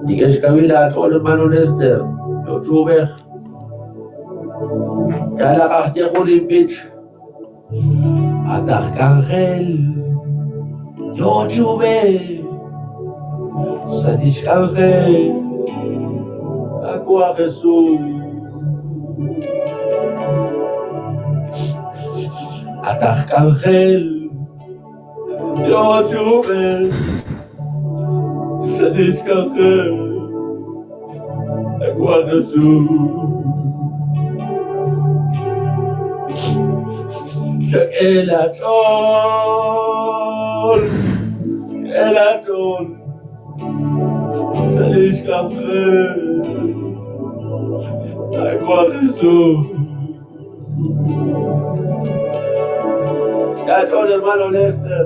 ביקש קבילה תרול למנו נסתר, לא תשובך. יאללה כך תכולים ביץ' עדך כרחל, לא תשובך. סדיש כרחל, הכוח אסור. עדך כרחל, לא תשובך. סדיש כרחל, הכוח אסור. אל הטול, אל הטול, סליש כרחל, הכוח אסור. הטול hermano Lester.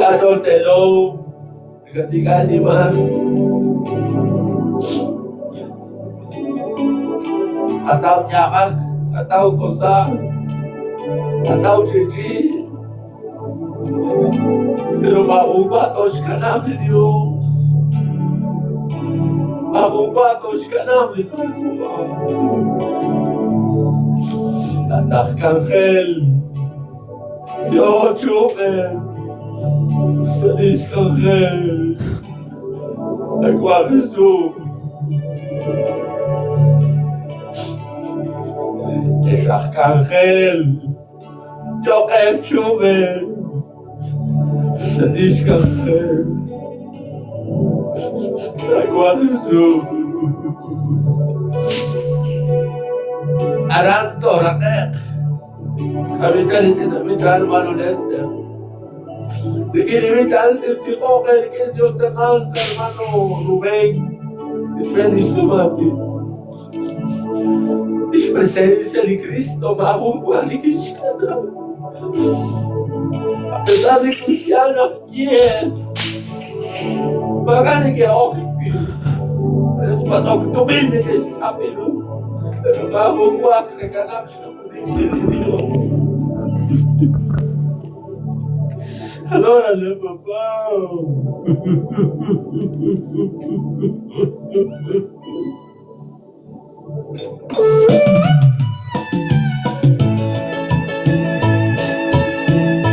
הטול תלו, כתיקה דימן. Atau jamak, atau kosa, atau cici, berubah-ubah tos kanam di Dios, berubah tos kanam di Tuhan. Tatah kangkel, yo cuman, sedih kangkel, aku agak אשך כרחל, יוקם תשומן, סניש כרחל, הכוח אסור. ארן תורתך, חביתה לתנמית hermano Lester. Dikirimit al tiko que Dios te manda, hermano Rubén, es bendicionante. Es presencia de Cristo, Mahu, Alikishkana. A pesar de cristiano, ¿quién? Pagane que auch es pasó que tú vienes de esta pelo. Pero Mahu, se ganó. Adórale, papá.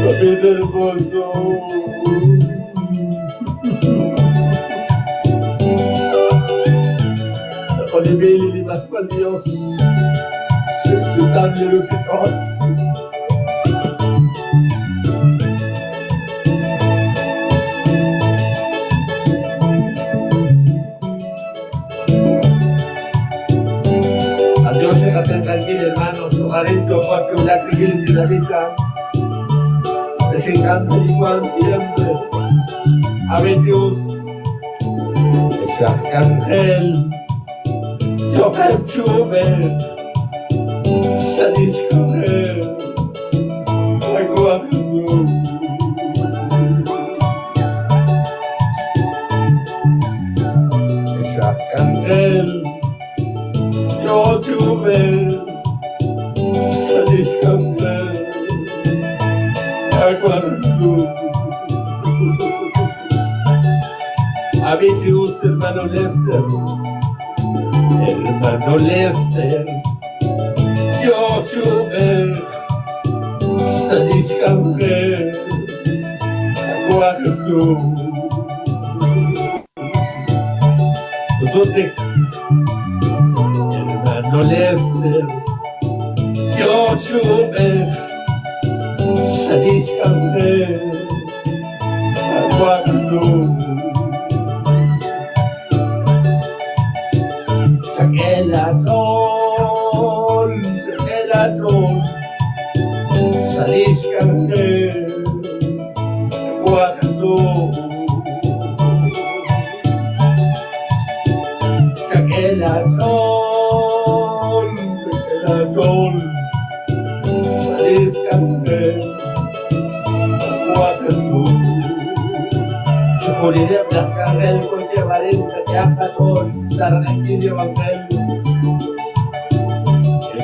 Papito hermoso. Oliveli li Pascual Dios. Je t'aime le Christ. Tranquilo, hermanos, Lorenzo, Jorge, Black, Gilles y Davica. Les encanta igual siempre. Amigos, Shach Kangel, Yochel Chuber, Sadis Kangel, Agua Jesús. Shach Kangel, Yochuber, Sadis Kangel, Agua Jesús. Amigos, hermano Lester, Yochuber, Sadis Kangel, Agua Jesús. Nosotros, hermano Lester, Yochuber, Sadis Kangel, Agua Jesús. El atol, Sadis Kangel, Agua Jesús. El atol, Sadis Kangel, Agua Jesús. Se morirá Black Kangel, cualquier valente que haga todo, Sargentino Evangelio.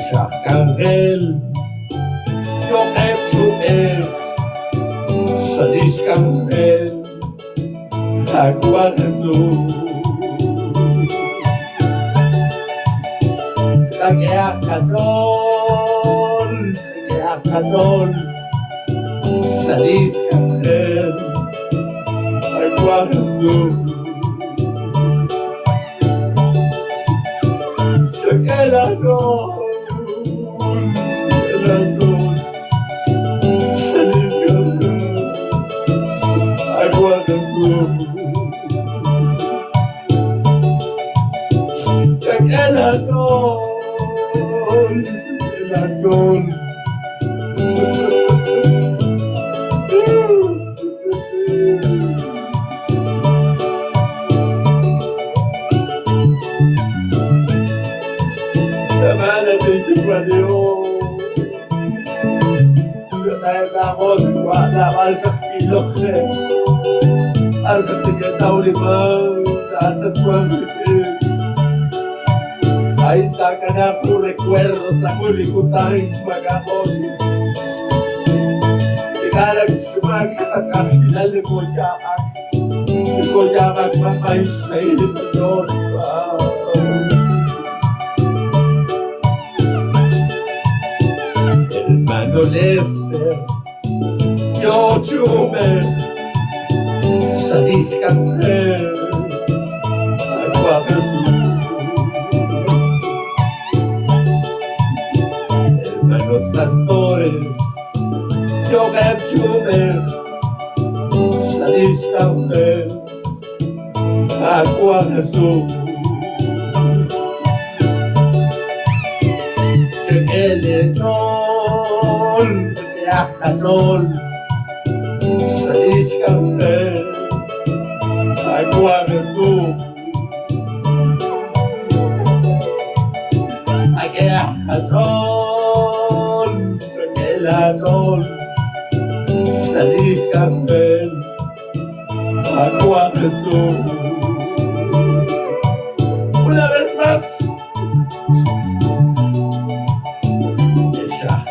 Shach Kangel, Yochel Chuber, Salís Ángel, agua Jesús. Catrón, salís Ángel, agua Jesús. Saqué el ladrón, salís Ángel, agua Jesús. Saqué el ladrón, ahí está ganar tu recuerdo, Samuel y Kutai, Magamos. Llegar a Kushmak, Shakatak, final de Goyamak, Mama Ismail, hermano Lester, yo Chumer, Sadis Canger, Agua Jesús. Hermanos pastores, yo Chumer, Sadis Canger, Agua Jesús. Chequele John, Catrón, Salís Ángel, agua Jesús. Catrón, ladrón, salís Ángel, agua Jesús. Una vez más.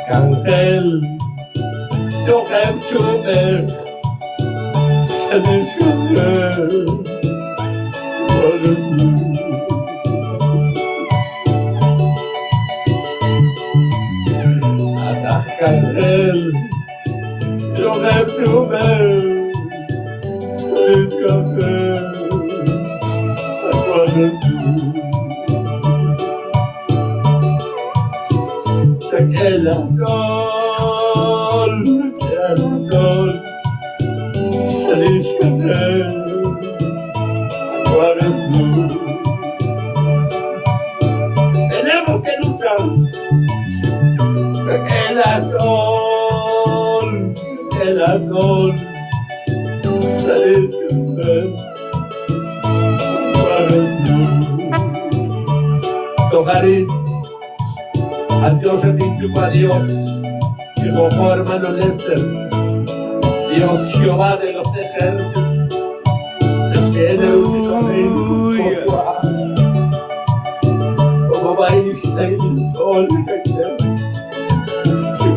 Ángel, yo Chumer, salís Ángel, Ángel, yo Chumer, salís Ángel, el ladrón, salís Ángel, agua Jesús. Tenemos que luchar. El ladrón, salís Ángel, agua Jesús. Tocarín. Adiós, bendito a Dios, dijo hermano Lester, Dios Jehová de los ejércitos, se espera un como va a iniciar el sol, que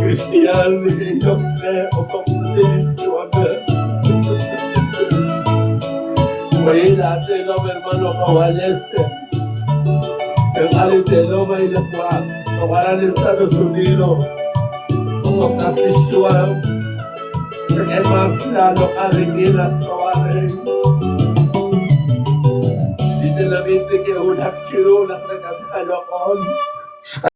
cristiano, que yo creo, como se dice, cuídate, hermano Jehová Lester, el Valle de Loma y de Juan. Para en Estados Unidos, nosotras Lishuam, que más la alegría, dice la mente que una chirula, la